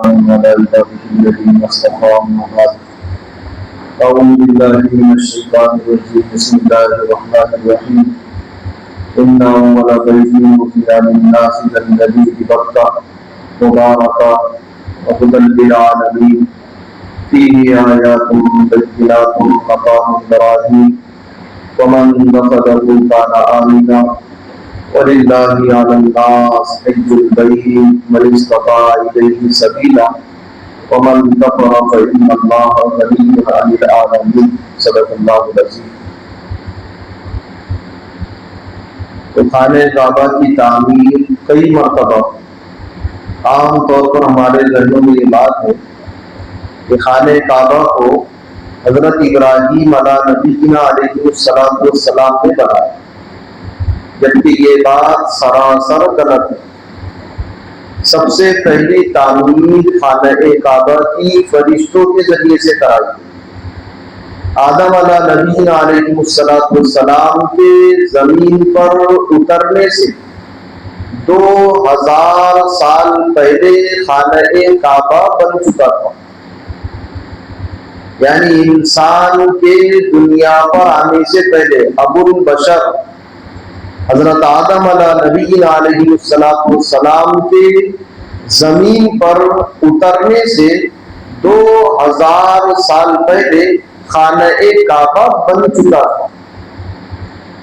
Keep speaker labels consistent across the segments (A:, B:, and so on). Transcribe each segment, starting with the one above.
A: وعلى عباده الذين اصطفى أما بعد. أعوذ بالله من الشيطان الرجيم. بسم الله الرحمن الرحيم. إن أول بيت وضع للناس للذي ببكة مباركا وهدى للعالمين فيه آيات بينات مقام إبراهيم ومن دخله كان آمنا ولله على الناس حج البيت من استطاع إليه سبيلا ومن كفر فإن الله غني عن العالمين. صدق اللہ العظیم. تو خانہ کعبہ کی تعمیر کئی مرتبہ، عام طور پر ہمارے ذہنوں میں یہ بات ہے کہ خانہ کعبہ کو حضرت ابراہیم علیہ نبینا علیہ السلام نے بنایا، جبکہ یہ بات سراسر غلط ہے. سب سے پہلی تعمیر خانہ کعبہ کی فرشتوں کے ذریعے سے کرائی. آدم علیہ نبینا علیہ السلام کے زمین پر اترنے سے 2000 سال پہلے خانہ کعبہ بن چکا تھا. یعنی انسان کے دنیا پر آنے سے پہلے ابو البشر حضرت آدم علیہ نبینا علیہ السلام کے زمین پر اترنے سے 2000 سال پہلے خانہ کعبہ بن چکا تھا.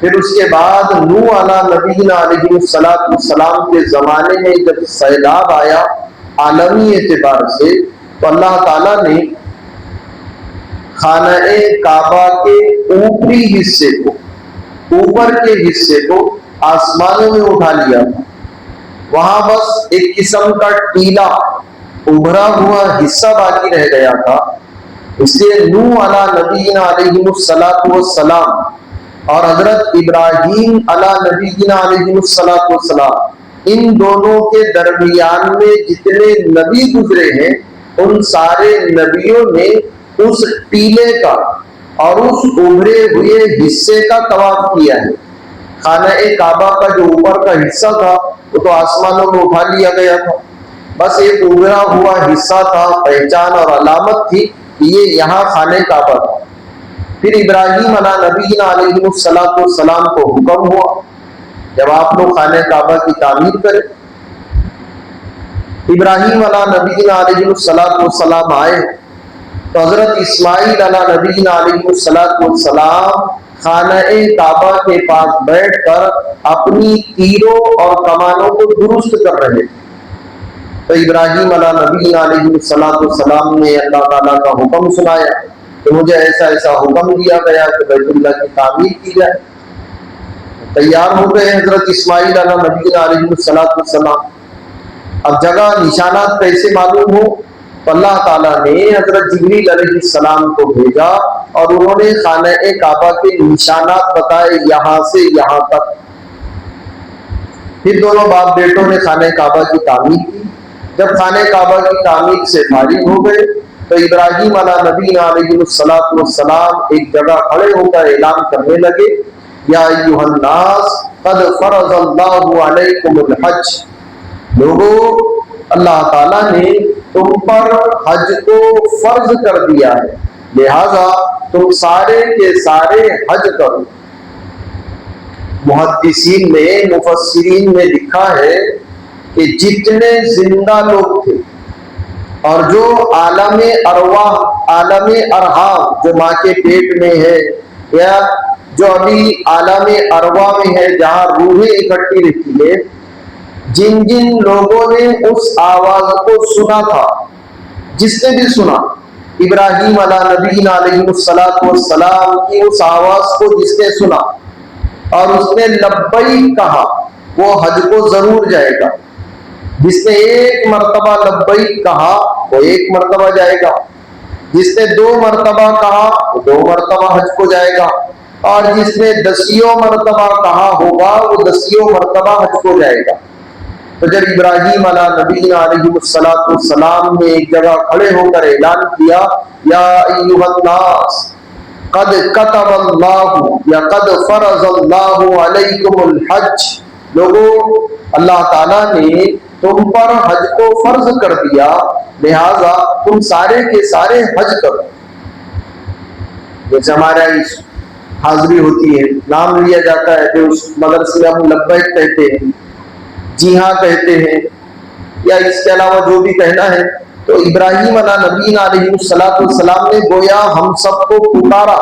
A: پھر اس کے بعد نوح علیہ نبینا علیہ السلام کے زمانے میں جب سیلاب آیا عالمی اعتبار سے، تو اللہ تعالیٰ نے خانہ کعبہ کے اوپری حصے کو، اوپر کے حصے کو آسمانوں میں اٹھا لیا تھا. وہاں بس ایک قسم کا ٹیلا ابھرا ہوا حصہ باقی رہ گیا تھا. اس لیے نوح علیہ نبینا علیہ السلام اور حضرت ابراہیم علیہ نبینا علیہ السلام، ان دونوں کے درمیان میں جتنے نبی گزرے ہیں، ان سارے نبیوں نے اس ٹیلے کا اور اس ابھرے ہوئے حصے کا طواف کیا ہے. خانہ کعبہ کا جو اوپر کا حصہ تھا وہ تو آسمانوں میں اٹھا لیا گیا تھا، بس ایک ابھرا ہوا حصہ تھا، پہچان اور علامت تھی کہ یہ یہاں خانہ کعبہ تھا. پھر ابراہیم علیہ نبینا علیہ السلام کو حکم ہوا جب آپ لوگ خانہ کعبہ کی تعمیر کریں. ابراہیم علیہ نبینا علیہ السلام آئے تو حضرت اسماعیل علیہ نبینا علیہ السلام خانہ کعبہ کے پاس بیٹھ کر اپنی تیروں اور کمانوں کو درست کر رہے تھے. تو ابراہیم علیہ نبینا علیہ السلام نے اللہ تعالیٰ کا حکم سنایا کہ مجھے ایسا ایسا حکم دیا گیا کہ بیت اللہ کی تعمیر کی جائے. تیار ہو گئے حضرت اسماعیل علیہ نبینا علیہ السلام. اب جگہ نشانات کیسے معلوم ہو؟ تو اللہ تعالیٰ نے حضرت جبریل علیہ السلام کو بھیجا اور انہوں نے خانہ کعبہ کے نشانات بتائے، یہاں سے یہاں تک. پھر دونوں باپ بیٹوں نے خانہ کعبہ کی تعمیر کی. جب خانہ کعبہ کی تعمیر سے فارغ ہو گئے تو ابراہیم علیہ نبینا علیہ السلام ایک جگہ کھڑے ہو کر اعلان کرنے لگے، یا ایھا الناس قد فرض اللہ علیکم الحج. لوگوں، اللہ تعالیٰ نے تم پر حج کو فرض کر دیا ہے، لہذا تم سارے کے سارے حج کرو. محدثین نے، مفسرین نے لکھا ہے کہ جتنے زندہ لوگ تھے اور جو عالم ارواح، عالم ارحام جو ماں کے پیٹ میں ہے یا جو ابھی عالم ارواح میں ہے جہاں روحیں اکٹھی رہتی ہے، جن جن لوگوں نے اس آواز کو سنا تھا، جس نے بھی سنا، ابراہیم علیہ نبینا علیہ السلام کی اس آواز کو جس نے سنا اور اس نے لبیک کہا، وہ حج کو ضرور جائے گا. جس نے ایک مرتبہ لبیک کہا وہ ایک مرتبہ جائے گا، جس نے 2 مرتبہ کہا وہ 2 مرتبہ حج کو جائے گا، اور جس نے 10 مرتبہ کہا ہوگا وہ 10 مرتبہ حج کو جائے گا. تو جب ابراہیم علیہ نبینا علیہ السلام نے ایک جگہ کھڑے ہو کر اعلان کیا، یا ایھا الناس قد کتب اللہ یا قد فرض اللہ علیکم الحج، لوگوں، اللہ تعالیٰ نے تم پر حج کو فرض کر دیا، لہذا تم سارے کے سارے حج کرو۔ جیسے ہمارے حاضری ہوتی ہے، نام لیا جاتا ہے، پھر اس مدرسے میں ہم لبیک کہتے ہیں، جی ہاں کہتے ہیں، یا اس کے علاوہ جو بھی کہنا ہے۔ تو ابراہیم علیہ نبینا علیہ السلام نے گویا ہم سب کو پکارا۔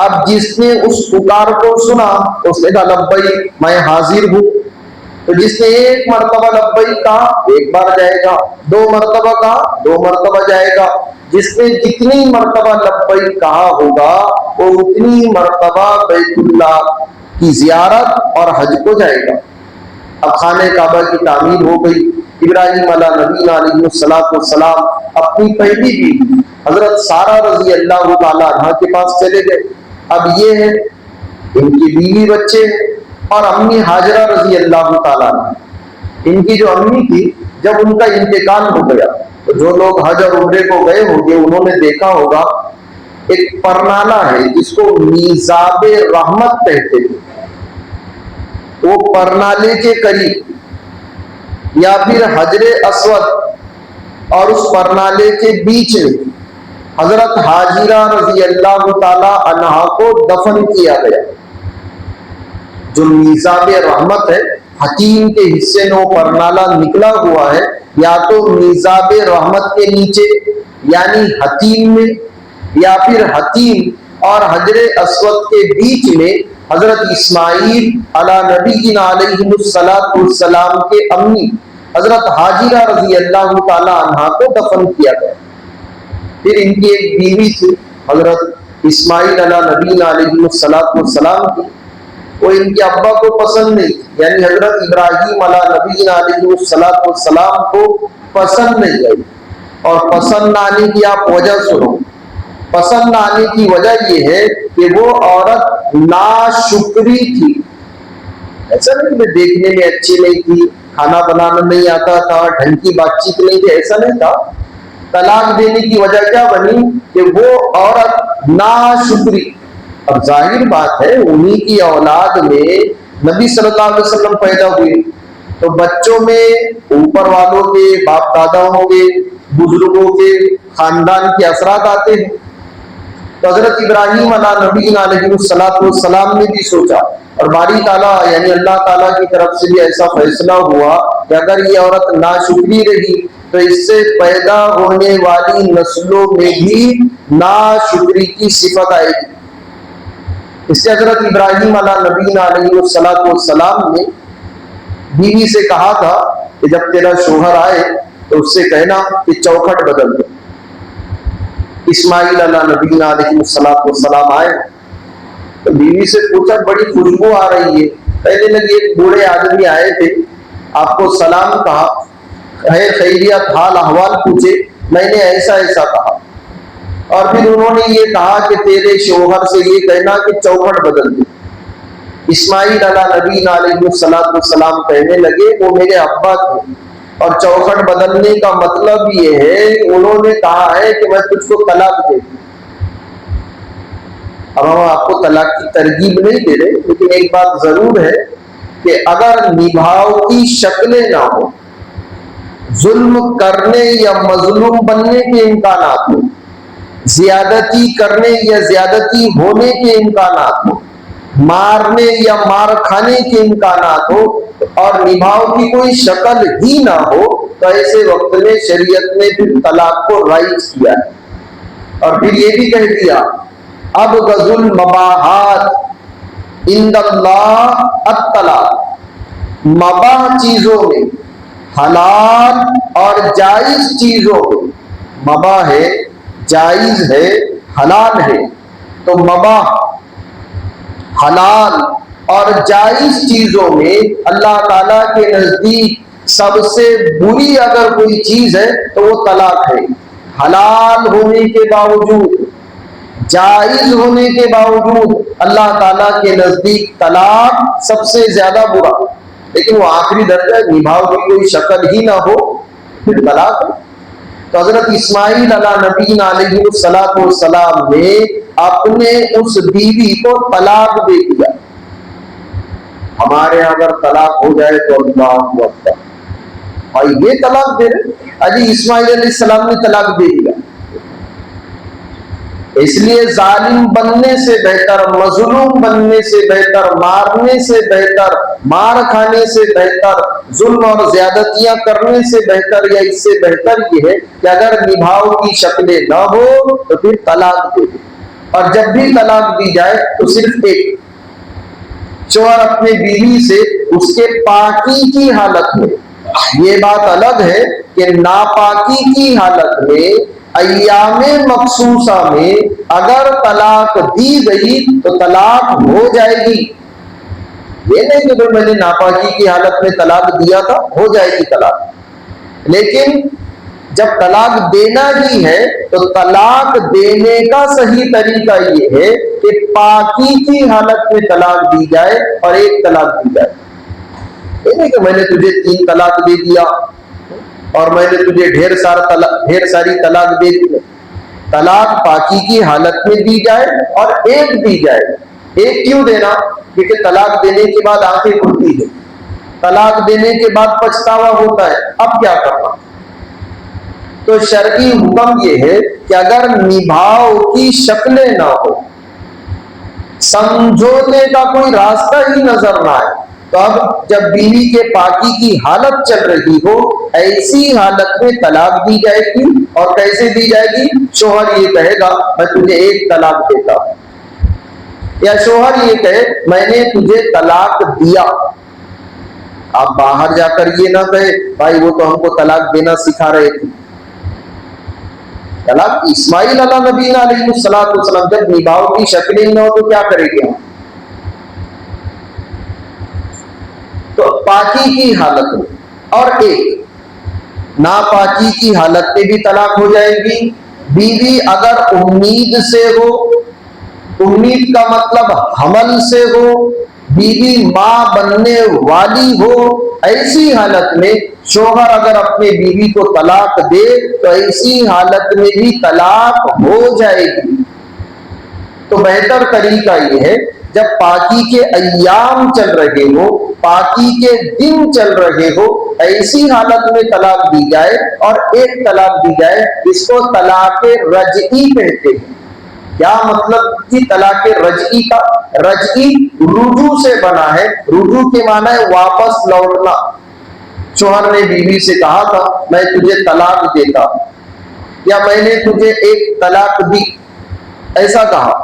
A: اب جس نے اس پکار کو سنا اس نے کہا لبیک، میں حاضر ہوں۔ تو جس نے ایک مرتبہ لبیک کہا ایک بار جائے گا، دو مرتبہ کہا دو مرتبہ جائے گا۔ جس نے جتنی مرتبہ لبیک کہا ہوگا وہ اتنی مرتبہ بیت اللہ کی زیارت اور حج کو جائے گا۔ اب خانہ کعبہ کی تعمیر ہو گئی۔ ابراہیم علیہ نبینا علیہ السلام اپنی پہلی بیوی حضرت سارہ رضی اللہ تعالیٰ عنہ کے پاس چلے گئے۔ اب یہ ہے ان کی بیوی بچے اور امی حاجرہ رضی اللہ تعالیٰ عنہ، ان کی جو امی تھی جب ان کا انتقال ہو گیا تو جو لوگ حج اور عمرے کو گئے ہوں گے انہوں نے دیکھا ہوگا ایک پرنالہ ہے جس کو میزاب رحمت کہتے ہیں۔ وہ پرنالے کے قریب یا پھر حجر اسود اور اس پرنالے کے بیچ میں حضرت حاجرہ رضی اللہ تعالی عنہا کو دفن کیا گیا۔ جو میزاب رحمت ہے، حتیم کے حصے میں وہ پرنالہ نکلا ہوا ہے، یا تو میزاب رحمت کے نیچے یعنی حتیم میں، یا پھر حتیم اور حجر اسود کے بیچ میں حضرت اسماعیل علی نبینا علیہ السلام کے امی حضرت حاجرہ رضی اللہ تعالی عنہا کو دفن کیا گیا۔ پھر ان کی ایک بیوی تھی حضرت اسماعیل علی نبینا علیہ السلام کی، وہ ان کے ابا کو پسند نہیں تھی، یعنی حضرت ابراہیم علی نبینا علیہ السلام کو پسند نہیں آئی۔ اور پسند نہ آنے کی آپ وجہ سنو۔ پسند نہ آنے کی وجہ یہ ہے کہ وہ عورت ناشکری تھی۔ ایسا نہیں کہ دیکھنے میں اچھی نہیں تھی، کھانا بنانا نہیں آتا تھا، ڈھنگ کی بات چیت نہیں تھی، ایسا نہیں تھا۔ طلاق دینے کی وجہ کیا بنی کہ وہ عورت ناشکری۔ اب ظاہر بات ہے انہی کی اولاد میں نبی صلی اللہ علیہ وسلم پیدا ہوئے، تو بچوں میں اوپر والوں کے، باپ داداؤں کے، بزرگوں کے، خاندان کے اثرات آتے ہیں۔ تو حضرت ابراہیم علیہ نبینا علیہ السلام نے بھی سوچا، اور باری تعالیٰ یعنی اللہ تعالیٰ کی طرف سے بھی ایسا فیصلہ ہوا کہ اگر یہ عورت ناشکری رہی تو اس سے پیدا ہونے والی نسلوں میں بھی ناشکری کی صفت آئے گی۔ اس سے حضرت ابراہیم علیہ نبینا علیہ السلام نے بیوی سے کہا تھا کہ جب تیرا شوہر آئے تو اس سے کہنا کہ چوکھٹ بدل دو۔ اسماعیل علیہ نبینا علیہ السلام آئے تو بیوی سے پوچھا بڑی خوشبو آ رہی ہے۔ کہنے لگے ایک بوڑھے آدمی آئے تھے، آپ کو سلام کہا، خیر خیریت حال احوال پوچھے، میں نے ایسا ایسا کہا، اور پھر انہوں نے یہ کہا کہ تیرے شوہر سے یہ کہنا کہ چوکھٹ بدل دے۔ اسماعیل علیہ نبینا علیہ السلام کہنے لگے وہ میرے ابا تھے، اور چوکھٹ بدلنے کا مطلب یہ ہے انہوں نے کہا ہے کہ میں تجھ کو طلاق دے دوں۔ اب ہم آپ کو طلاق کی ترغیب نہیں دے رہے، لیکن ایک بات ضرور ہے کہ اگر نبھاؤ کی شکلیں نہ ہو، ظلم کرنے یا مظلوم بننے کے امکانات ہو، زیادتی کرنے یا زیادتی ہونے کے امکانات ہو، مارنے یا مار کھانے کے امکانات ہو، اور نبھاؤ کی کوئی شکل ہی نہ ہو، تو ایسے وقت میں شریعت نے پھر طلاق کو رائج کیا ہے۔ اور پھر یہ بھی کہہ دیا ابغض المباحات عند اللہ الطلاق، مباح چیزوں میں، حلال اور جائز چیزوں میں، مباح ہے، جائز ہے، حلال ہے، تو مباح، حلال اور جائز چیزوں میں اللہ تعالیٰ کے نزدیک سب سے بری اگر کوئی چیز ہے تو وہ طلاق ہے۔ حلال ہونے کے باوجود، جائز ہونے کے باوجود اللہ تعالیٰ کے نزدیک طلاق سب سے زیادہ برا، لیکن وہ آخری درجہ نبھاؤ کی کوئی شکل ہی نہ ہو پھر طلاق ہے۔ تو حضرت اسماعیل علیہ نبینا علیہ السلام نے اپنے اس بیوی کو طلاق دے دیا۔ ہمارے اگر طلاق ہو جائے تو اللہ اکبر، بھائی یہ طلاق دے رہے، اجی اسماعیل علیہ السلام نے طلاق دے دیا۔ اس لیے ظالم بننے سے بہتر، مظلوم بننے سے بہتر، مارنے سے بہتر، مار کھانے سے بہتر، ظلم اور زیادتیاں کرنے سے بہتر یا اس سے بہتر یہ ہے کہ اگر نبھاؤ کی شکلیں نہ ہو تو پھر طلاق دے دے، اور جب بھی طلاق دی جائے تو صرف ایک، شوہر اپنے بیوی سے اس کے پاکی کی حالت میں، یہ بات الگ ہے کہ ناپاکی کی حالت میں ایام مخصوصہ میں اگر طلاق دی گئی تو طلاق ہو جائے گی۔ یہ نہیں کہ میں نے ناپاکی کی حالت میں طلاق دیا تھا، ہو جائے گی طلاق، لیکن جب طلاق دینا ہی ہے تو طلاق دینے کا صحیح طریقہ یہ ہے کہ پاکی کی حالت میں طلاق دی جائے اور ایک طلاق دی جائے۔ یہ نہیں کہ میں نے تجھے 3 طلاق دے دیا اور میں نے تجھے ڈھیر ساری طلاق دے دی۔ طلاق پاکی کی حالت میں دی جائے اور ایک دی جائے۔ ایک کیوں دینا؟ کیونکہ طلاق دینے کے بعد آنکھیں کھلتی ہیں، طلاق دینے کے بعد پچھتاوا ہوتا ہے، اب کیا کرنا؟ تو شرعی حکم یہ ہے کہ اگر نبھاؤ کی شکلیں نہ ہو، سمجھوتے کا کوئی راستہ ہی نظر نہ آئے، تو اب جب بیوی کے پاکی کی حالت چل رہی ہو، ایسی حالت میں طلاق دی جائے گی۔ اور کیسے دی جائے گی؟ شوہر یہ کہے گا میں تجھے 1 طلاق دیتا ہوں، یا شوہر یہ کہے میں نے تجھے طلاق دیا۔ آپ باہر جا کر یہ نہ کہے بھائی وہ تو ہم کو طلاق دینا سکھا رہے تھے۔ طلاق اسماعیل علیہ نبینا علیہ السلام جب نبھاؤ کی شکلیں نہ ہو تو کیا کرے گے ہم؟ تو پاکی کی حالت میں اور ایک ناپاکی کی حالت میں بھی طلاق ہو جائے گی۔ بیوی اگر امید سے ہو، امید کا مطلب حمل سے ہو، بیوی ماں بننے والی ہو، ایسی حالت میں شوہر اگر اپنے بیوی کو طلاق دے تو ایسی حالت میں بھی طلاق ہو جائے گی۔ تو بہتر طریقہ یہ ہے جب پاکی کے ایام چل رہے ہو، پاکی کے دن چل رہے ہو، ایسی حالت میں طلاق دی جائے اور ایک طلاق دی جائے۔ اس کو طلاق رجعی کہتے ہیں۔ کیا مطلب کہ طلاق رجعی کا؟ رجعی رجوع سے بنا ہے، رجوع کے معنی ہے واپس لوٹنا۔ شوہر نے بیوی سے کہا تھا میں تجھے طلاق دیتا، یا میں نے تجھے 1 طلاق دی، ایسا کہا۔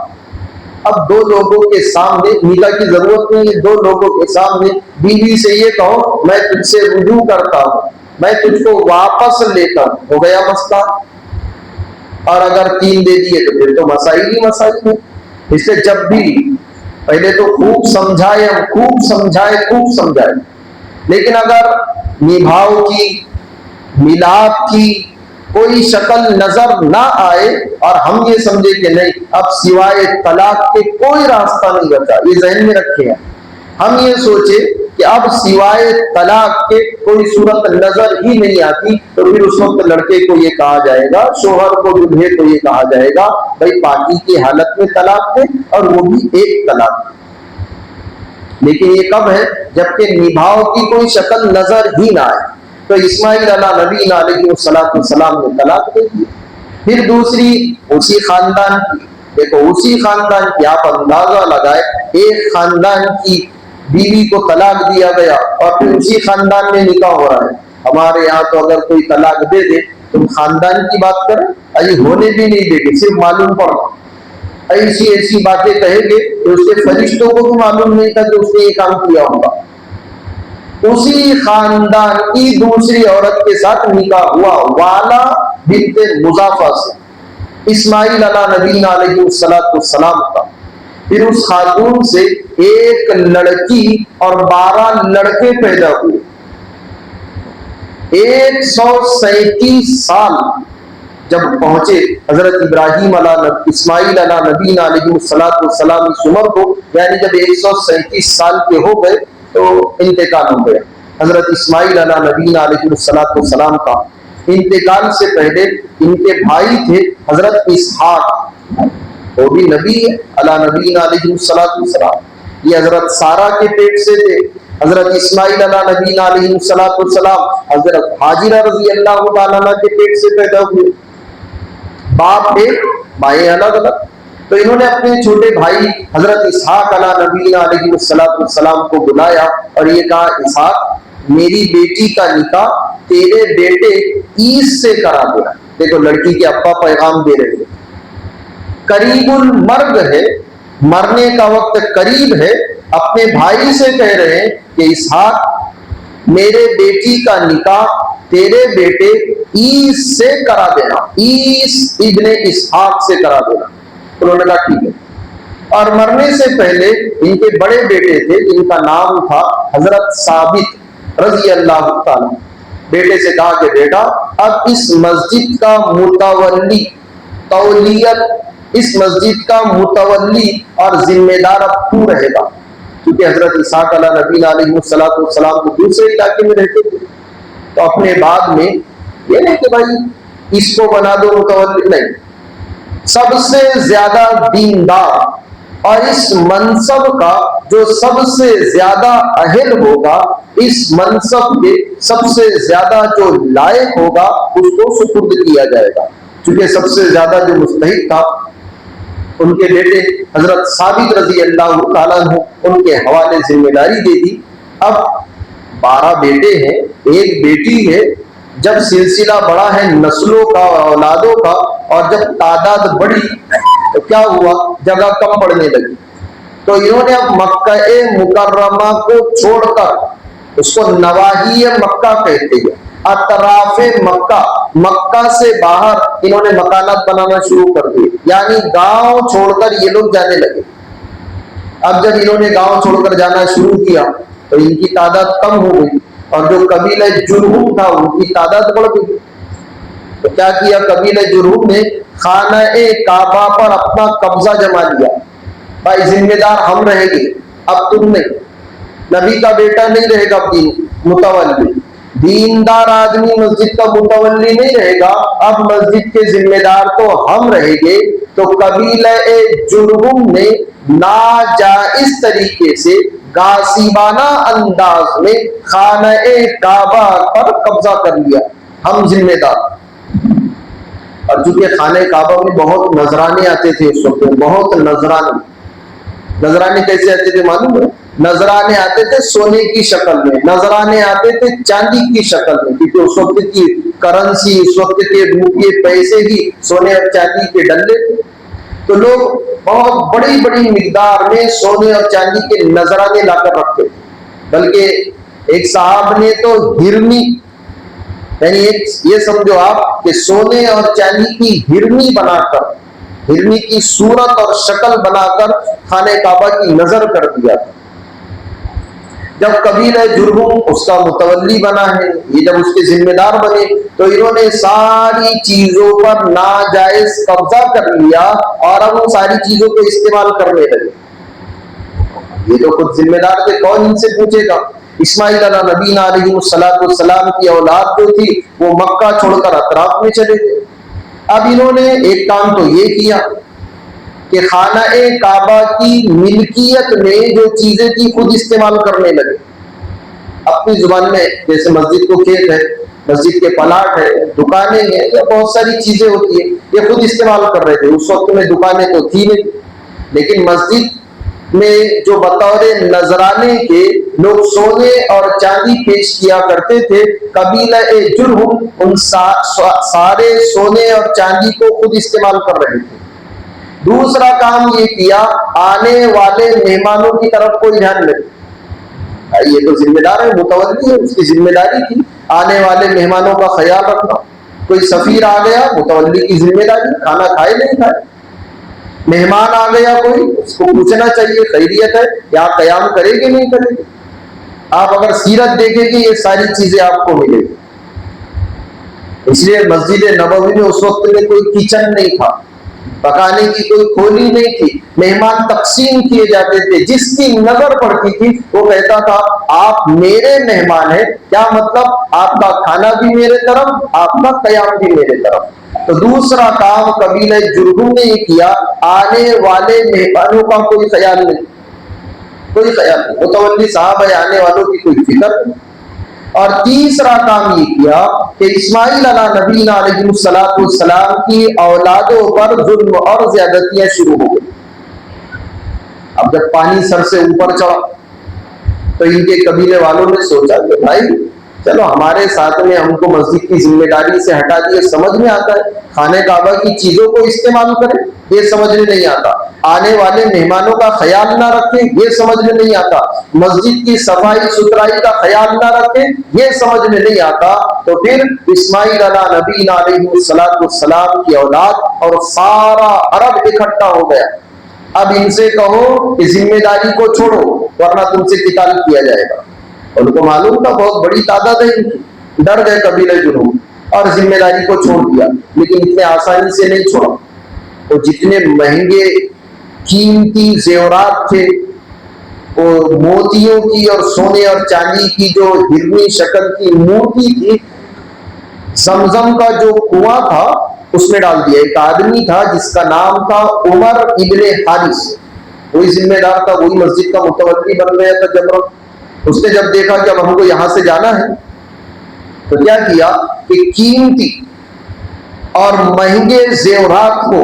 A: اب 2 لوگوں کے سامنے، نکاح کی ضرورت نہیں ہے، 2 لوگوں کے سامنے بیوی سے یہ کہو میں تجھ سے رجوع کرتا ہوں، میں تجھ کو واپس لیتا ہوں، ہو گیا مسئلہ۔ اور اگر 3 دے دیے تو پھر تو مسائل ہی مسائل ہیں۔ اس لیے جب بھی پہلے تو خوب سمجھائے، خوب سمجھائے، لیکن اگر نبھاؤ کی، ملاپ کی کوئی شکل نظر نہ آئے اور ہم یہ سمجھے کہ نہیں اب سوائے طلاق کے کوئی راستہ نہیں بچا، یہ ذہن میں رکھے ہیں، ہم یہ سوچے کہ اب سوائے طلاق کے کوئی صورت نظر ہی نہیں آتی، تو پھر اس وقت لڑکے کو یہ کہا جائے گا، شوہر کو دلہے کو یہ کہا جائے گا بھائی پاکی کی حالت میں طلاق دے اور وہ بھی 1 طلاق دے۔ لیکن یہ کب ہے؟ جبکہ نبھاؤ کی کوئی شکل نظر ہی نہ آئے۔ تو اسماعیل علیہ نبینا علیہ السلام نے طلاق دے دی۔ پھر دوسری اسی خاندان کی، دیکھو اسی خاندان کی، آپ اندازہ لگائے ایک خاندان کی بیوی کو طلاق دیا گیا اور پھر اسی خاندان میں نکاح ہو رہا ہے۔ ہمارے یہاں تو اگر کوئی طلاق دے دے تم خاندان کی بات کریں، ابھی ہونے بھی نہیں دے گے، صرف معلوم پڑا، ایسی باتیں کہے گے کہ اس کے فرشتوں کو بھی معلوم نہیں تھا کہ اس نے یہ کام کیا ہوگا۔ اسی خاندان کی دوسری عورت کے ساتھ نکاح ہوا، والا بنت مضافہ سے، اسماعیل علیہ نبینا علیہ السلام کا۔ پھر اس خاتون سے 1 لڑکی اور 12 لڑکے پیدا ہوئے۔ 137 سال جب پہنچے حضرت ابراہیم اسماعیل علیہ نبینا علیہ السلام اس عمر کو، یعنی جب 137 سال کے ہو گئے تو انتقال ہو گیا حضرت اسماعیل علیہ نبینا علیہ السلام کا۔ انتقال سے پہلے ان کے بھائی تھے حضرت اسحاق، وہ بھی نبی ہے علیہ نبینا علیہ السلام، یہ حضرت سارہ کے پیٹ سے تھے۔ حضرت اسماعیل علیہ نبی علیہ السلام حضرت حاجرہ رضی اللہ تعالیٰ عنہ کے پیٹ سے پیدا ہوئے، باپ ایک مائیں الگ الگ. تو انہوں نے اپنے چھوٹے بھائی حضرت اسحاق علیہ نبی علیہ السلام کو بلایا اور یہ کہا اسحاق میری بیٹی کا نکاح تیرے بیٹے عیس سے کرا دینا. دیکھو لڑکی کے ابا پیغام دے رہے ہیں، قریب المرگ ہے، مرنے کا وقت قریب ہے، اپنے بھائی سے کہہ رہے ہیں کہ اسحاق میرے بیٹی کا نکاح تیرے بیٹے عیس سے کرا دینا، عیس ابن اسحاق سے کرا دینا. انہوں نے کہا ٹھیک ہے. اور مرنے سے پہلے ان کے بڑے بیٹے تھے جن کا نام تھا حضرت ثابت رضی اللہ تعالیٰ. بیٹے سے کہا کہ بیٹا اب اس مسجد کا متولی تولیت، اس مسجد کا متولی اور ذمہ دار اب تو رہے گا، کیونکہ حضرت اسحاق علیہ نبی علیہ السلام کو دوسرے علاقے میں رہتے تھے. تو اپنے بعد میں یہ نہیں کہ بھائی اس کو بنا دو متولی، نہیں، سب سے زیادہ دیندار اور اس منصب کا جو سب سے زیادہ اہل ہوگا، اس منصب کے سب سے زیادہ جو لائق ہوگا اس کو سپرد کیا جائے گا. چونکہ سب سے زیادہ جو مستحق تھا ان کے بیٹے حضرت ثابت رضی اللہ تعالیٰ عنہ، ان کے حوالے ذمہ داری دے دی. اب 12 بیٹے ہیں، ایک بیٹی ہے. جب سلسلہ بڑا ہے نسلوں کا اور اولادوں کا، اور جب تعداد بڑی تو کیا ہوا، جگہ کم پڑنے لگی. تو انہوں نے اب مکہ مکرمہ کو چھوڑ کر، اس کو نواحی مکہ کہتے ہیں، اطراف مکہ، مکہ سے باہر انہوں نے مکانات بنانا شروع کر دیے، یعنی گاؤں چھوڑ کر یہ لوگ جانے لگے. اب جب انہوں نے گاؤں چھوڑ کر جانا شروع کیا تو ان کی تعداد کم ہو گئی، اور جو قبیلہ جرہم تھا ان کی تعداد بڑھ گئی. تو کیا کیا قبیلہ جرہم نے، خانہ کعبہ پر اپنا قبضہ جما لیا. بھائی ذمہ دار ہم رہیں گے، اب تم نہیں. نبی کا بیٹا نہیں رہے گا متولی، دیندار آدمی مسجد کا متولی نہیں رہے گا، اب مسجد کے ذمہ دار تو ہم رہیں گے. تو قبیلہ جرہم نے ناجائز طریقے سے غاصبانہ انداز میں خانہ کعبہ پر قبضہ کر لیا، ہم ذمہ دار. اور چونکہ خانہ کعبہ میں بہت نذرانے آتے تھے اس وقت، بہت نذرانے کیسے آتے تھے معلوم ہے؟ نذرانے آتے تھے سونے کی شکل میں، نذرانے آتے تھے چاندی کی شکل میں، کیونکہ اس وقت کی کرنسی، اس وقت کے روپیے پیسے ہی سونے اور چاندی کے ڈلے تھے. تو لوگ بہت بڑی بڑی مقدار میں سونے اور چاندی کے نذرانے لا کر رکھتے. بلکہ ایک صاحب نے تو ہرنی، یعنی یہ سمجھو آپ کہ سونے اور چاندی کی ہرنی بنا کر، ہرنی کی صورت اور شکل بنا کر خانہ کعبہ کی نظر کر دیا. جب قبیلہ جرہم اس کا متولی بنا ہے، یہ جب اس کے ذمہ دار بنے تو انہوں نے ساری چیزوں پر ناجائز قبضہ کر لیا اور اب ان ساری چیزوں کو استعمال کرنے لگے. یہ تو خود ذمہ دار تھے، کون ان سے پوچھے گا؟ اسماعیل علیہ نبی علیہ السلام کی اولاد جو تھی وہ مکہ چھوڑ کر اطراف میں چلے گئے. اب انہوں نے ایک کام تو یہ کیا کہ خانہ کعبہ کی ملکیت میں جو چیزیں تھی خود استعمال کرنے لگے. اپنی زبان میں، جیسے مسجد کو کھیت ہے، مسجد کے پلاٹ ہے، دکانیں ہیں، یا بہت ساری چیزیں ہوتی ہیں، یہ خود استعمال کر رہے تھے. اس وقت میں دکانیں تو تھی نہیں، لیکن مسجد میں جو بطور نذرانے کے لوگ سونے اور چاندی پیش کیا کرتے تھے، قبیلہ جرہم ان سارے سونے اور چاندی کو خود استعمال کر رہے تھے. دوسرا کام یہ کیا، آنے والے مہمانوں کی طرف کوئی دھیان نہیں. یہ تو ذمہ دار ہے، متولی ہے، اس کی ذمہ داری تھی آنے والے مہمانوں کا خیال رکھنا. کوئی سفیر آ گیا، متولی کی ذمہ داری، کھانا کھائے نہیں کھائے. مہمان آ گیا کوئی، اس کو پوچھنا چاہیے خیریت ہے، یا قیام کرے گی نہیں کرے گی. آپ اگر سیرت دیکھیں گے یہ ساری چیزیں آپ کو ملے گی. اس لیے مسجد نبوی میں اس وقت میں کوئی کچن نہیں تھا، پکانے کی کوئی کھولی نہیں تھی. مہمان تقسیم کیے جاتے تھے، جس کی نظر پڑتی تھی وہ کہتا تھا آپ میرے مہمان ہیں. کیا مطلب؟ آپ کا کھانا بھی میرے طرف، آپ کا قیام بھی میرے طرف. تو دوسرا کام قبیلہ جرہم نے یہ کیا، آنے والے مہمانوں کا کوئی خیال نہیں. کوئی خیال نہیں، متولی صاحب ہے، آنے والوں کی کوئی فکر نہیں۔ اور تیسرا کام یہ کیا کہ اسماعیل علیہ نبینا علیہ السلام کی اولادوں پر ظلم اور زیادتیاں شروع ہو گئی۔ اب جب پانی سر سے اوپر چڑھا تو ان کے قبیلے والوں نے سوچا کہ بھائی چلو ہمارے ساتھ میں ہم کو مسجد کی ذمہ داری سے ہٹا دیے، سمجھ میں آتا ہے خانہ کعبہ کی چیزوں کو استعمال کریں، یہ سمجھ میں نہیں آتا، آنے والے مہمانوں کا خیال نہ رکھیں، یہ سمجھ میں نہیں آتا، مسجد کی صفائی ستھرائی کا خیال نہ رکھیں، یہ سمجھ میں نہیں آتا۔ تو پھر اسماعیل علیہ نبینا علیہ السلام کی اولاد اور سارا عرب اکٹھا ہو گیا۔ اب ان سے کہو کہ ذمہ داری کو چھوڑو ورنہ تم سے قتال کیا جائے گا۔ ان کو معلوم تھا بہت بڑی تعداد ہے ان کی، ڈر گئے قبیلہ جنوب اور ذمہ داری کو چھوڑ دیا، لیکن اتنے آسانی سے نہیں چھوڑا۔ وہ جتنے مہنگے قیمتی زیورات تھے، وہ موتیوں کی اور سونے اور چاندی کی جو ہرنی شکل کی مورتی تھی، زمزم کا جو کنواں تھا اس میں ڈال دیا۔ ایک آدمی تھا جس کا نام تھا عمر ابن حارث، وہی ذمہ دار تھا، وہی مسجد کا متولی بن گیا تھا جبرن۔ اس نے جب دیکھا کہ اب ہم کو یہاں سے جانا ہے تو کیا کیا کہ قیمتی اور مہنگے زیورات کو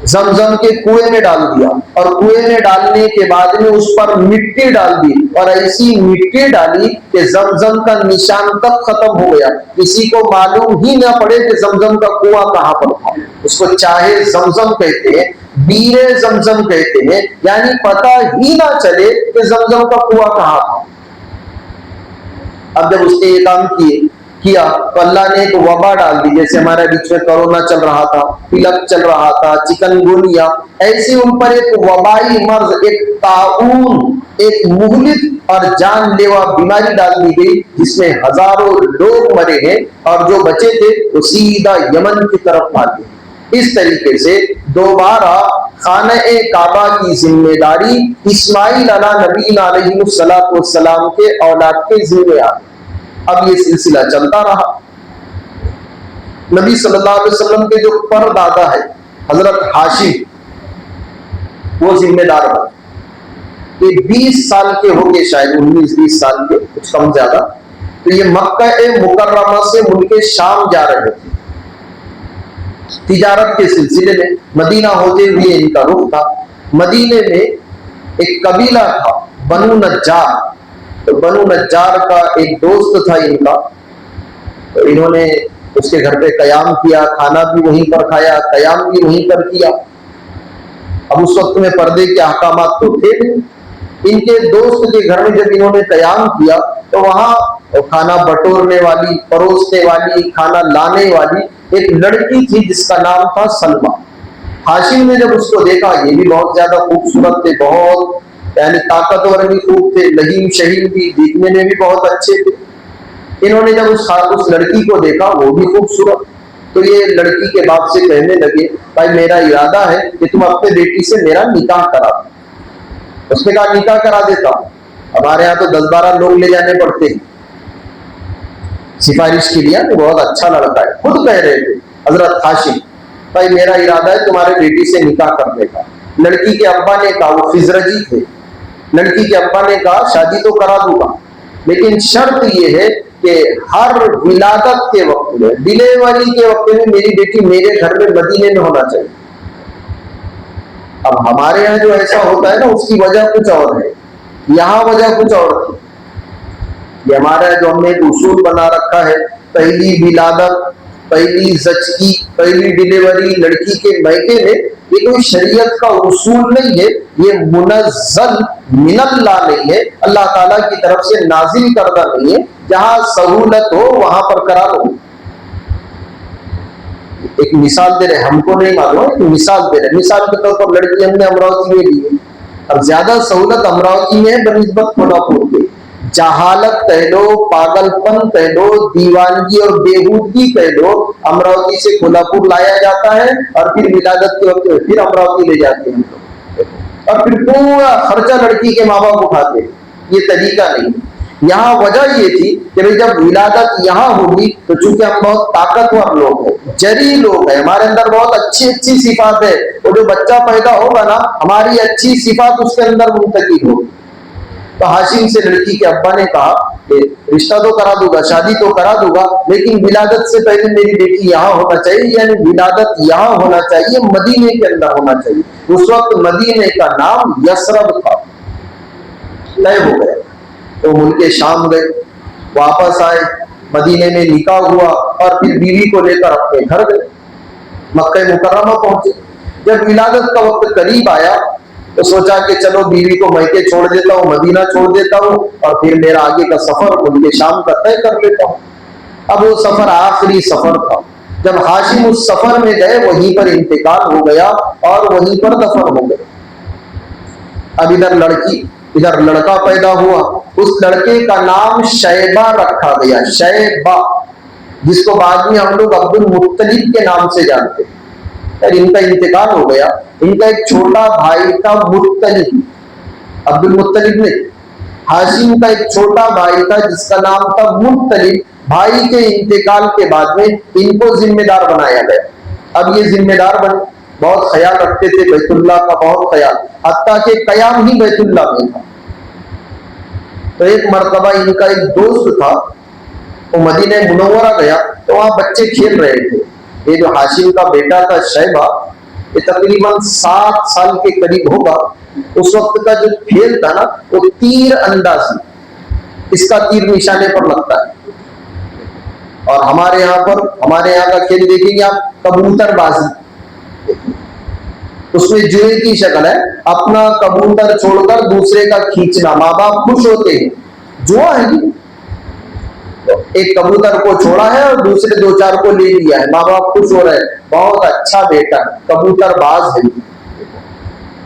A: زمزم کے کنویں میں ڈال دیا، اور کنویں میں ڈالنے کے بعد میں اس پر مٹی ڈال دی، اور ایسی مٹی ڈالی کہ زمزم کا نشان تک ختم ہو گیا، کسی کو معلوم ہی نہ پڑے کہ زمزم کا کنواں کہاں پر تھا۔ اس کو چاہے زمزم کہتے ہیں، بیر زمزم کہتے ہیں، یعنی پتہ ہی نہ چلے کہ زمزم کا کنواں کہاں تھا۔ اب جب اس نے یہ کام کیا تو اللہ نے ایک وبا ڈال دی، جیسے ہمارے بیچ میں کورونا چل رہا تھا، پلک چل رہا تھا، چکن گونیا، ایسی ان پر ایک وبائی مرض، ایک طاعون، ایک مہلک اور جان لیوا بیماری ڈال دی گئی، جس میں ہزاروں لوگ مرے ہیں، اور جو بچے تھے وہ سیدھا یمن کی طرف بھاگے۔ اس طریقے سے دوبارہ خانہ کعبہ کی ذمہ داری اسماعیل علیہ نبینا علیہ السلام کے اولاد کے ذمہ آ گئی۔ اب یہ سلسلہ چلتا رہا۔ نبی صلی اللہ علیہ وسلم کے جو پر دادا ہے حضرت ہاشم، وہ ذمہ دار بنے، یہ 20 سال کے ہو گئے، شاید 19-20 سال کے، کچھ کم زیادہ۔ تو یہ مکہ مکرمہ سے ملک شام جا رہے تھے تجارت کے سلسلے میں، مدینہ ہوتے ہوئے ان کا رخ تھا۔ مدینے میں ایک قبیلہ تھا بنو نجار، تو بنو نجار کا ایک دوست تھا ان کا، تو انہوں نے اس کے گھر پہ قیام کیا، کھانا بھی وہیں پر کھایا، قیام بھی وہیں پر کیا۔ اب اس وقت میں پردے کے احکامات تو تھے نہیں، ان کے دوست کے گھر میں جب انہوں نے قیام کیا تو وہاں کھانا بٹورنے والی، پروسنے والی، کھانا لانے والی ایک لڑکی تھی جس کا نام تھا سلمہ۔ ہاشم نے جب اس کو دیکھا، یہ بھی بہت زیادہ خوبصورت تھے، بہت یعنی طاقتور بھی خوب تھے، لہیم شہیم بھی، دیکھنے میں بھی بہت اچھے تھے۔ انہوں نے جب اس لڑکی کو دیکھا، وہ بھی خوبصورت، تو یہ لڑکی کے باپ سے کہنے لگے بھائی میرا ارادہ ہے کہ تم اپنے بیٹی سے میرا نکاح کرا دو۔ اس نے کہا نکاح کرا دیتا ہوں، ہمارے یہاں تو 10-12 لوگ لے جانے پڑتے ہیں سفارش کے لیے، تو بہت اچھا لڑکا ہے، خود کہہ رہے تھے حضرت ہاشم بھائی میرا ارادہ ہے تمہارے بیٹی سے نکاح کرنے کا۔ لڑکی کے ابا نے کہا، وہ خزرجی تھے، لڑکی کے ابا نے کہا شادی تو کرا دوں گا، لیکن شرط یہ ہے کہ ہر ولادت کے وقت میں، ڈیلیوری کے وقت میں میری بیٹی میرے گھر میں مدینے میں ہونا چاہیے۔ اب ہمارے یہاں جو ایسا ہوتا ہے نا، اس کی وجہ کچھ اور ہے، یہاں وجہ کچھ اور تھی۔ یہ ہمارا جو ہم نے ایک اصول بنا رکھا ہے، پہلی ولادت، پہلی زچگی، پہلی ڈیلیوری لڑکی کے میکے میں، یہ کوئی شریعت کا اصول نہیں ہے، یہ منزل من اللہ نہیں ہے، اللہ تعالیٰ کی طرف سے نازل کردہ نہیں ہے، جہاں سہولت ہو وہاں پر کرا لو۔ ایک مثال دے رہے، ہم کو نہیں معلوم، ایک مثال دے رہے، مثال کے طور پر لڑکی ہم نے امراوتی میں لی ہے، اب زیادہ سہولت امراوتی میں ہے بنسبت کھولاپور کے۔ جہالت کہہ لو، پاگل پن کہہ لو، دیوانگی اور بےہودگی کہہ لو، امراوتی سے کھولاپور لایا جاتا ہے، اور پھر ولادت کے وقت پھر امراوتی لے جاتے ہیں، اور پھر پورا خرچہ لڑکی کے ماں باپ اٹھاتے ہیں۔ یہ طریقہ نہیں۔ یہاں وجہ یہ تھی کہ جب ولادت یہاں ہوگی تو چونکہ ہم بہت طاقتور لوگ ہیں، جری لوگ ہیں، ہمارے اندر بہت اچھی صفات ہے، اور جو بچہ پیدا ہوگا نا، ہماری اچھی صفات اس کے اندر منتقل ہوگی۔ تو ہاشم سے لڑکی کے ابا نے کہا کہ رشتہ تو کرا دوں گا، شادی تو کرا دوں گا، لیکن ولادت سے پہلے میری بیٹی یہاں ہونا چاہیے، یعنی ولادت یہاں ہونا چاہیے، مدینے کے اندر ہونا چاہیے۔ اس وقت مدینے کا نام یثرب تھا، طے ہو گیا۔ تو ملک شام گئے، واپس آئے، مدینے میں نکاح ہوا اور پھر بیوی کو لے کر اپنے گھر گئے، مکہ مکرمہ پہنچے۔ جب ولادت کا وقت قریب آیا تو سوچا کہ چلو بیوی کو میکے چھوڑ دیتا ہوں، مدینہ چھوڑ دیتا ہوں، اور پھر میرا آگے کا سفر ملک شام کا طے کر لیتا ہوں۔ اب وہ سفر آخری سفر تھا۔ جب ہاشم اس سفر میں گئے وہیں پر انتقال ہو گیا اور وہیں پر دفن ہو گئے۔ اب ادھر لڑکی ادھر لڑکا پیدا ہوا، اس لڑکے کا نام شیبہ رکھا گیا، شیبہ، جس کو بعد میں ہم لوگ عبد المطلب کے نام سے جانتے ہیں۔ ان کا انتقال ہو گیا۔ ان کا ایک چھوٹا بھائی تھا مطلب، عبد المطلب نہیں، ہاشم کا ایک چھوٹا بھائی تھا جس کا نام تھا مطلب۔ بھائی کے انتقال کے بعد میں ان کو ذمہ دار بنایا گیا۔ اب یہ ذمہ دار بنے، بہت خیال رکھتے تھے بیت اللہ کا، بہت خیال، حتیٰ کہ قیام ہی بیت اللہ میں تھا۔ تو ایک مرتبہ ان کا ایک دوست تھا، وہ مدینہ منورہ گیا تو وہاں بچے کھیل رہے تھے۔ یہ جو ہاشم کا بیٹا تھا شیبہ، یہ تقریباً 7 سال کے قریب ہوگا۔ اس وقت کا جو کھیل تھا نا وہ تیر اندازی، اس کا تیر نشانے پر لگتا ہے۔ اور ہمارے یہاں کا کھیل دیکھیں گے آپ، کبوتر بازی، اس میں جوئے کی شکل ہے، اپنا کبوتر چھوڑ کر دوسرے کا کھینچنا، ماں باپ خوش ہوتے ہیں، جوا ہے جی، ایک کبوتر کو چھوڑا ہے اور دوسرے 2-4 کو لے لیا ہے، ماں باپ خوش ہو رہے ہیں، بہت اچھا بیٹا، کبوتر باز ہے۔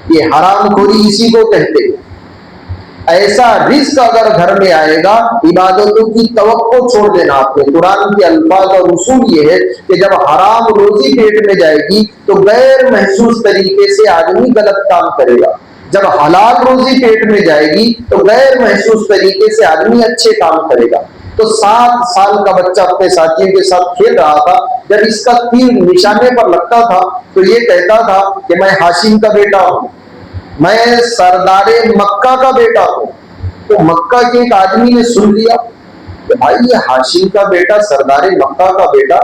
A: یہ حرام خوری اسی کو کہتے ہیں۔ ایسا رزق اگر گھر میں آئے گا، عبادتوں کی توقع چھوڑ دینا۔ آپ نے قرآن کے الفاظ اور اصول یہ ہے کہ جب حرام روزی پیٹ میں جائے گی تو غیر محسوس طریقے سے آدمی غلط کام کرے گا، جب حلال روزی پیٹ میں جائے گی تو غیر محسوس طریقے سے آدمی اچھے کام کرے گا۔ تو 7 سال کا بچہ اپنے ساتھیوں کے ساتھ کھیل رہا تھا، جب اس کا تیر نشانے پر لگتا تھا تو یہ کہتا تھا کہ میں ہاشم کا بیٹا ہوں، میں سردار مکہ کا بیٹا ہوں۔ تو مکہ کے ایک آدمی نے سن لیا کہ بھائی یہ ہاشم کا بیٹا، سردار مکہ کا بیٹا۔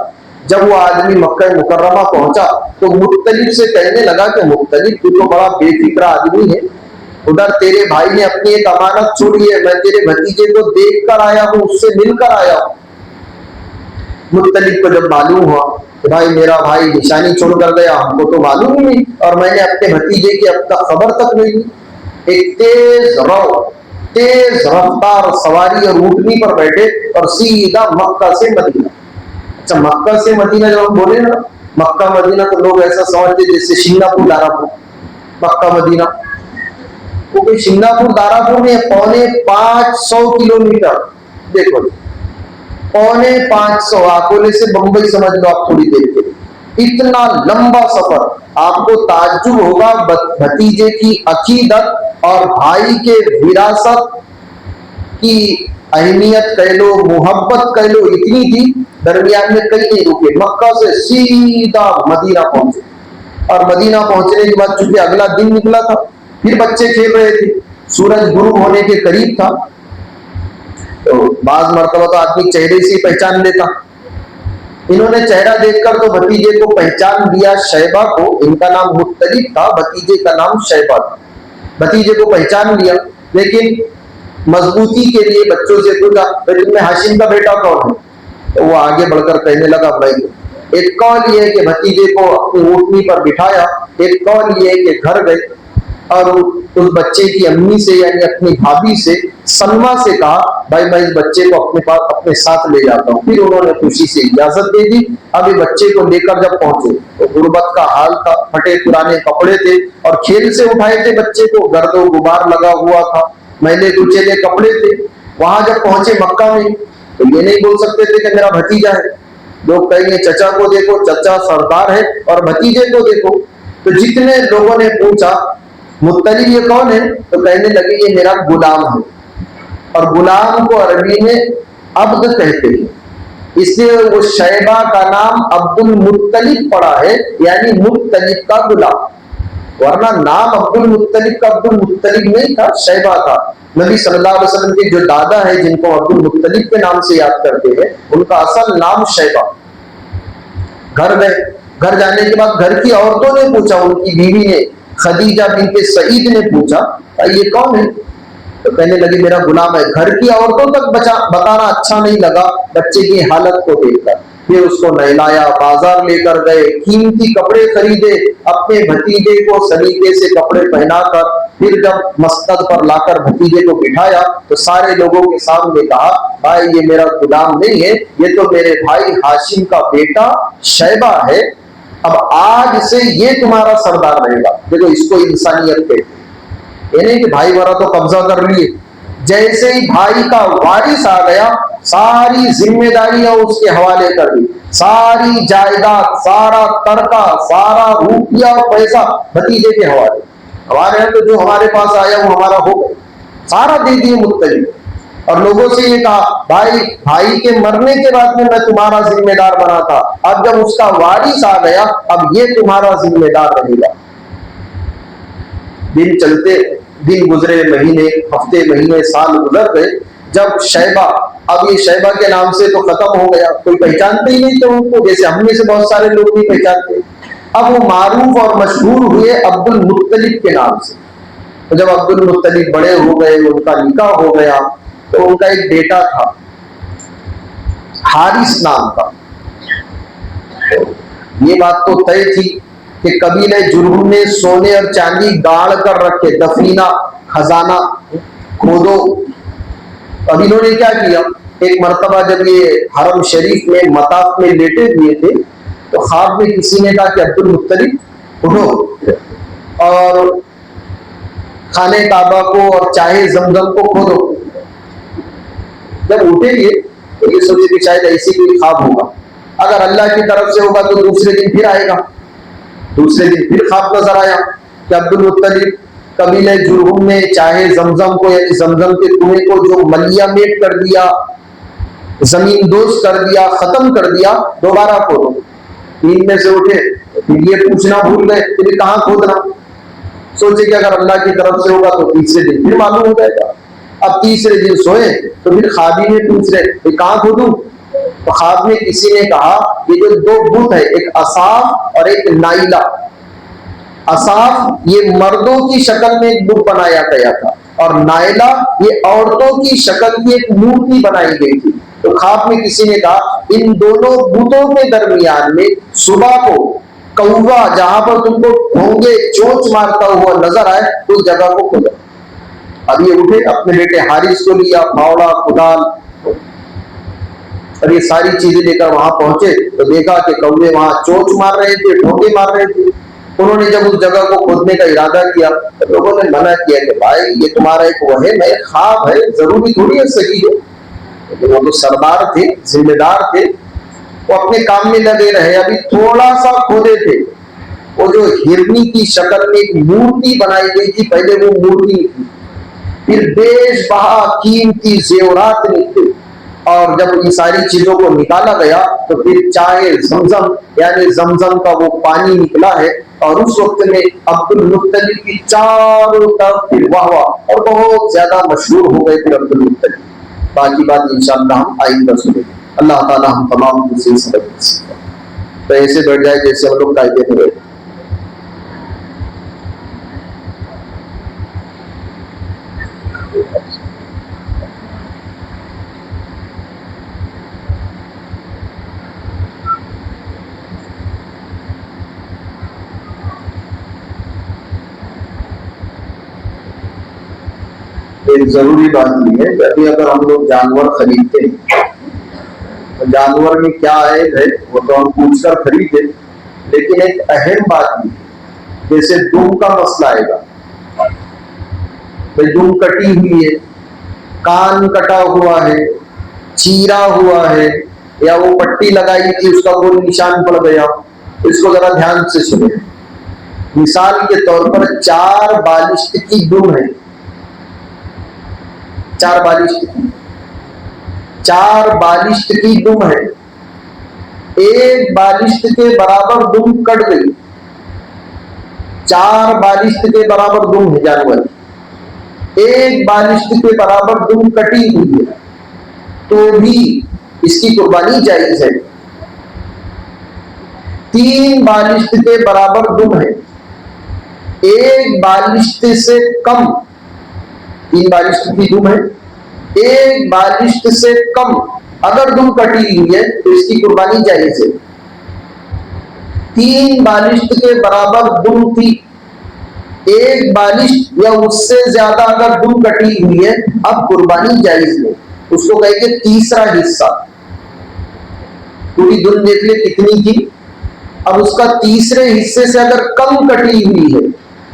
A: جب وہ آدمی مکہ مکرمہ پہنچا تو مطلب سے کہنے لگا کہ مطلب تو بڑا بے فکر آدمی ہے، ادھر تیرے بھائی نے اپنی ایک امانت چھوڑی ہے، میں تیرے بھتیجے کو دیکھ کر آیا ہوں، اس سے مل کر آیا ہوں۔ مطلب کو جب معلوم ہوا کہ بھائی میرا بھائی نشانی چھوڑ کر گیا، ہم کو تو معلوم ہی نہیں، اور میں نے اپنے بھتیجے کی اب تک خبر تک نہیں لی۔ ایک تیز رفتار سواری اور اونٹنی پر بیٹھے اور سیدھا مکہ سے مدینہ۔ اچھا، مکہ سے مدینہ جب ہم بولے نا، مکہ مدینہ تو لوگ ایسا سمجھتے جیسے سنگاپور دارا پور، مکہ مدینہ وہ کوئی سنگاپور دارا پور میں 550 کلومیٹر، دیکھو 550، اکولے سے بمبئی سمجھ لو آپ تھوڑی دیر کے، اتنا لمبا سفر۔ آپ کو تعجب ہوگا بھتیجے کی عقیدت اور بھائی کے وراثت کی اہمیت کہہ لو، محبت کہہ لو، اتنی تھی، درمیان میں کہیں نہیں رکے، مکہ سے سیدھا مدینہ پہنچے۔ اور مدینہ پہنچنے کے بعد چونکہ اگلا دن نکلا تھا، پھر بچے کھیل رہے تھے، سورج غروب ہونے کے قریب تھا، تو بعض مرتبہ تو آدمی چہرے سے پہچان لیتا۔ انہوں نے چہرہ دیکھ کر تو بھتیجے کو پہچان دیا، شیبہ کو، ان کا نام مطلب تھا، بھتیجے کا نام شیبہ تھا، بھتیجے کو پہچان لیا۔ لیکن مضبوطی کے لیے بچوں سے پوچھا تم میں ہاشم کا بیٹا کون ہے؟ تو وہ آگے بڑھ کر کہنے لگا میں۔ ایک قول یہ ہے کہ بھتیجے کو اپنی اونٹنی پر بٹھایا، ایک قول یہ ہے کہ گھر گئے اور اس بچے کی امی سے یعنی اپنی بھابھی سے، سلمہ سے کہا بھائی میں اس بچے کو اپنے پاس اپنے ساتھ لے جاتا ہوں۔ پھر انہوں نے خوشی سے اجازت دے دی۔ اب یہ بچے کو لے کر جب پہنچے تو غربت کا حال تھا، پھٹے پرانے کپڑے تھے اور کھیل سے اٹھائے تھے بچے کو، گرد و غبار لگا ہوا تھا، میلے کچیلے کپڑے تھے۔ وہاں جب پہنچے مکہ میں تو یہ نہیں بول سکتے تھے کہ میرا بھتیجا ہے، لوگ کہیں گے چچا کو دیکھو، چچا سردار ہے، اور بھتیجے کو دیکھو۔ تو جتنے لوگوں نے پوچھا مطلب یہ کون ہے تو کہنے لگے یہ میرا غلام ہے، اور غلام کو عربی میں عبد کہتے ہیں، اس لیے وہ شیبہ کا نام عبد المطلب پڑا ہے، یعنی مطلب کا غلام، ورنہ نام عبد المطلب کا عبد المطلب نہیں تھا، شیبہ تھا۔ نبی صلی اللہ علیہ وسلم کے جو دادا ہے جن کو عبد المطلب کے نام سے یاد کرتے ہیں، ان کا اصل نام شیبہ. گھر گئے، گھر جانے کے بعد گھر کی عورتوں نے پوچھا، ان کی بیوی نے خدیجہ بنت سعید نے پوچھا یہ کون ہے؟ تو کہنے لگی میرا غلام ہے. گھر کی عورتوں تک بتانا اچھا نہیں لگا بچے کی حالت کو دیکھ کر. پھر اس کو نہلایا، بازار لے کر گئے، قیمتی کپڑے خریدے، اپنے بھتیجے کو سلیقے سے کپڑے پہنا کر پھر جب مسند پر لا کر بھتیجے کو بٹھایا تو سارے لوگوں کے سامنے کہا بھائی یہ میرا غلام نہیں ہے، یہ تو میرے بھائی ہاشم کا بیٹا شیبہ ہے، اب آج سے یہ تمہارا سردار رہے گا. دیکھو اس کو انسانیت کہتے ہیں. یہ نہیں کہ بھائی ورا تو قبضہ کر لیے، جیسے ہی بھائی کا وارث آ گیا ساری ذمہ داریاں اس کے حوالے کر دی، ساری جائیداد، سارا ترکہ، سارا روپیہ اور پیسہ بھتیجے کے حوالے. ہمارے یہاں تو جو ہمارے پاس آیا وہ ہمارا ہو گیا، سارا دے دیے مختلف. اور لوگوں سے یہ کہا بھائی کے مرنے کے بعد میں تمہارا ذمہ دار بنا تھا، اب جب اس کا وارث آ گیا اب یہ تمہارا ذمہ دار رہے گا. دن چلتے، دن گزرے، مہینے، ہفتے، مہینے، سال گزر گئے. جب شیبہ، اب یہ شیبہ کے نام سے تو ختم ہو گیا، کوئی پہچانتے ہی نہیں تو ان کو، جیسے ہم میں سے بہت سارے لوگ نہیں پہچانتے. اب وہ معروف اور مشہور ہوئے عبد المطلب کے نام سے. تو جب عبد المطلب بڑے ہو گئے، ان کا نکاح ہو گیا، تو ان کا ایک بیٹا تھا حارث نام کا. یہ بات تو طے تھی کہ قبیلہ جرہم نے سونے اور چاندی گاڑ کر رکھے، دفینہ خزانہ کھودو. قبیلوں نے کیا کیا، ایک مرتبہ جب یہ حرم شریف میں مطاف میں لیٹے ہوئے تھے تو خواب میں کسی نے کہا کہ عبد المطلب اٹھو اور خانہ کعبہ کو اور چاہے زمزم کو کھودو. جب اٹھے یہ تو یہ سوچے کہ شاید ایسی کوئی خواب ہوگا، اگر اللہ کی طرف سے ہوگا تو دوسرے دن پھر آئے گا. دوسرے دن پھر خواب نظر آیا کہ عبد المطلب قبیلہ جرہم نے چاہے زمزم کو، یعنی زمزم کے کنویں کو جو ملیا میٹ کر دیا، زمین دوز کر دیا، ختم کر دیا، دوبارہ کھودو. نیند میں سے اٹھے پھر یہ پوچھنا بھول گئے کہ کہاں کھودنا. سوچے کہ اگر اللہ کی طرف سے ہوگا تو تیسرے دن پھر معلوم ہو جائے گا. اب تیسرے دن سوئے تو پھر خوابی میں پوچھ رہے کہ کہاں کھودوں. تو خواب میں کسی نے کہا یہ جو دو بت ہے، ایک اصاف اور ایک نائلہ. اصاف یہ مردوں کی شکل میں ایک بت بنایا گیا تھا اور نائلہ یہ عورتوں کی شکل کی ایک مورتی بنائی گئی تھی. تو خواب میں کسی نے کہا ان دونوں بتوں کے درمیان میں صبح کو کوا جہاں پر تم کو ڈھونگے چونچ مارتا ہوا نظر آئے اس جگہ کو کھودا. اب یہ اٹھے، اپنے بیٹے حارث کو لیا، پھاوڑا، کدال اور یہ ساری چیزیں لے کر وہاں پہنچے تو دیکھا کہ کوے وہاں چونچ مار رہے تھے، ڈھونگے مار رہے تھے. انہوں نے جب اس جگہ کو کھودنے کا ارادہ کیا تو لوگوں نے منع کیا کہ بھائی یہ تمہارا ایک وہم ہے، خواب ہے، ضروری تھوڑی ہے صحیح ہے. لیکن وہ تو سردار تھے، ذمہ دار تھے، وہ اپنے کام میں لگے رہے. ابھی تھوڑا سا کھودے تھے، وہ جو ہرنی کی شکل میں ایک مورتی بنائی گئی تھی، پہلے وہ مورتی تھی، پھر بیش بہا قیمتی زیورات نکلے. اور جب ان ساری چیزوں کو نکالا گیا تو پھر چاہے زمزم یعنی زمزم کا وہ پانی نکلا ہے. اور اس وقت میں عبد المطلب کی چاروں طرف پھر واہ واہ اور بہت زیادہ مشہور ہو گئے پھر عبد المطلب. باقی بات انشاءاللہ ہم آئندہ سنیں. اللہ تعالی ہم تمام کو صحیح سمجھ تو ایسے بیٹھ جائے جیسے ہم لوگ قاعدے میں بیٹھے. ایک ضروری بات یہ ہے کہ ابھی اگر ہم لوگ جانور خریدتے ہیں تو جانور میں کیا عیب ہے وہ تو ہم پوچھ کر خریدیں، لیکن ایک اہم بات یہ ہے جیسے دم کا مسئلہ آئے گا، دم کٹی ہوئی ہے، کان کٹا ہوا ہے، چیرا ہوا ہے، یا وہ پٹی لگائی تھی اس کا کوئی نشان پڑ گیا، اس کو ذرا دھیان سے سنیں. مثال کے طور پر 4 بالشت کی دم ہے، 4 بالشت کی دم ہے، ایک بالشت کے برابر دم کٹ گئی. 4 بالشت کے برابر دم ہے جانور، ایک بالشت کے برابر دم کٹی ہوئی ہے تو بھی اس کی قربانی جائز ہے. 3 بالشت کے برابر دم ہے، ایک بالشت سے کم، 3 بالشت کی دم ہے، ایک بالشت سے کم اگر دم کٹی ہوئی ہے تو اس کی قربانی جائز ہے. 3 بالشت کے برابر دم تھی، ایک بالشت یا اس سے زیادہ اگر دم کٹی ہوئی ہے اب قربانی جائز ہے. اس کو کہیں گے تیسرا حصہ. پوری دم دیکھ لے کتنی تھی، اب اس کا تیسرے حصے سے اگر کم کٹی ہوئی ہے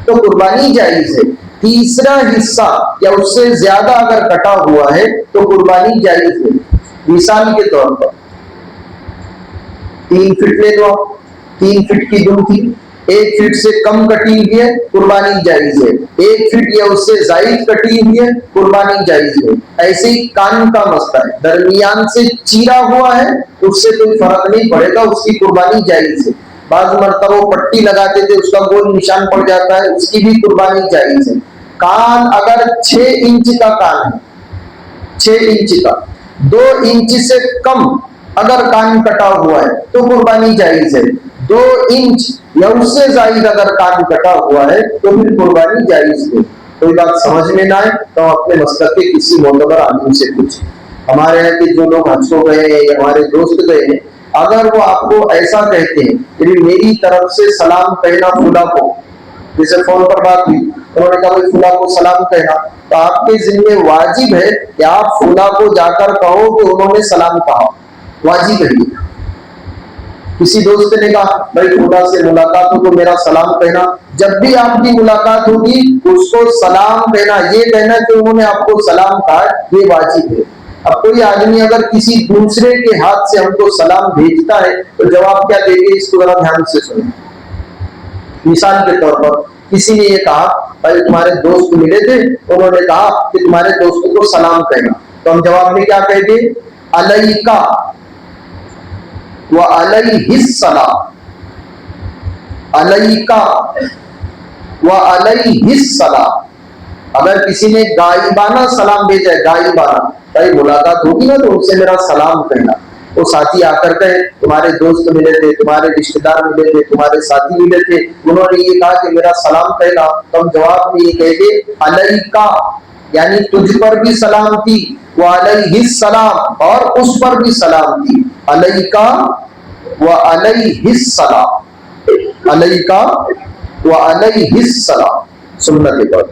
A: تو قربانی جائز ہے. تیسرا حصہ یا اس سے زیادہ اگر کٹا ہوا ہے تو قربانی جائز ہے. مثال کے طور پر 3 فٹ لے لو، 3 فٹ کی دم تھی، 1 فٹ سے کم کٹی ہوئی ہے قربانی جائز ہے، 1 فٹ یا اس سے زائد کٹی ہوئی ہے قربانی جائز ہے. ایسے ہی کان کا مسئلہ ہے، درمیان سے چیرا ہوا ہے اس سے کوئی فرق نہیں پڑے گا، اس کی قربانی جائز ہے. بعض مرتبہ پٹی لگاتے تھے اس کا گول نشان پڑ جاتا ہے، اس کی بھی قربانی جائز ہے. کان اگر 6 انچ کا کان ہے، 6 انچ کا، 2 انچ سے کم اگر کان کٹا ہوا ہے تو قربانی جائز ہے. 2 انچ یا اس سے زائد اگر کان کٹا ہوا ہے تو پھر قربانی جائز ہے. کوئی بات سمجھ میں نہ آئے تو اپنے مسلک کے کسی معتبر عالم سے پوچھیں. ہمارے یہاں کے جو لوگ حج کو گئے ہیں یا ہمارے دوست گئے ہیں، اگر وہ آپ کو ایسا کہتے ہیں کہ میری طرف سے سلام کہنا فلاں کو، جیسے فون پر بات ہوئی انہوں نے کہا فلاں کو سلام کہنا، تو آپ کے ذمہ واجب ہے کہ آپ فلاں کو جا کر کہو کہ انہوں نے سلام کہا، واجب ہے. کسی دوست نے کہا بھائی فلاں سے ملاقات ہو تو میرا سلام کہنا، جب بھی آپ کی ملاقات ہوگی اس کو سلام کہنا، یہ کہنا کہ انہوں نے آپ کو سلام کہا، یہ واجب ہے. اب کوئی آدمی اگر کسی دوسرے کے ہاتھ سے ہم کو سلام بھیجتا ہے تو جواب کیا دے گے، اس کو ذرا دھیان سے سنیں. مثال کے طور پر کسی نے یہ کہا بھائی تمہارے دوست ملے تھے، انہوں نے کہا کہ تمہارے دوست کو سلام کہنا، تو ہم جواب میں کیا کہیں گے، علیکا وعلیہ السلام، علیکا وعلیہ السلام. اگر کسی نے غائبانہ سلام بھیجا ہے، غائبانہ، بھائی ملاقات ہوگی نا تو ان سے میرا سلام کہنا. وہ ساتھی آ کر کہے تمہارے دوست ملے تھے، تمہارے رشتے دار ملے تھے، تمہارے ساتھی ملے تھے، انہوں نے یہ کہا کہ میرا سلام کہنا، تو ہم جواب میں یہ کہیں گے علیکا، یعنی تجھ پر بھی سلام تھی، وعلیہ السلام، اور اس پر بھی سلام تھی. علیکا وعلیہ السلام، علیکا وعلیہ السلام. سنت پر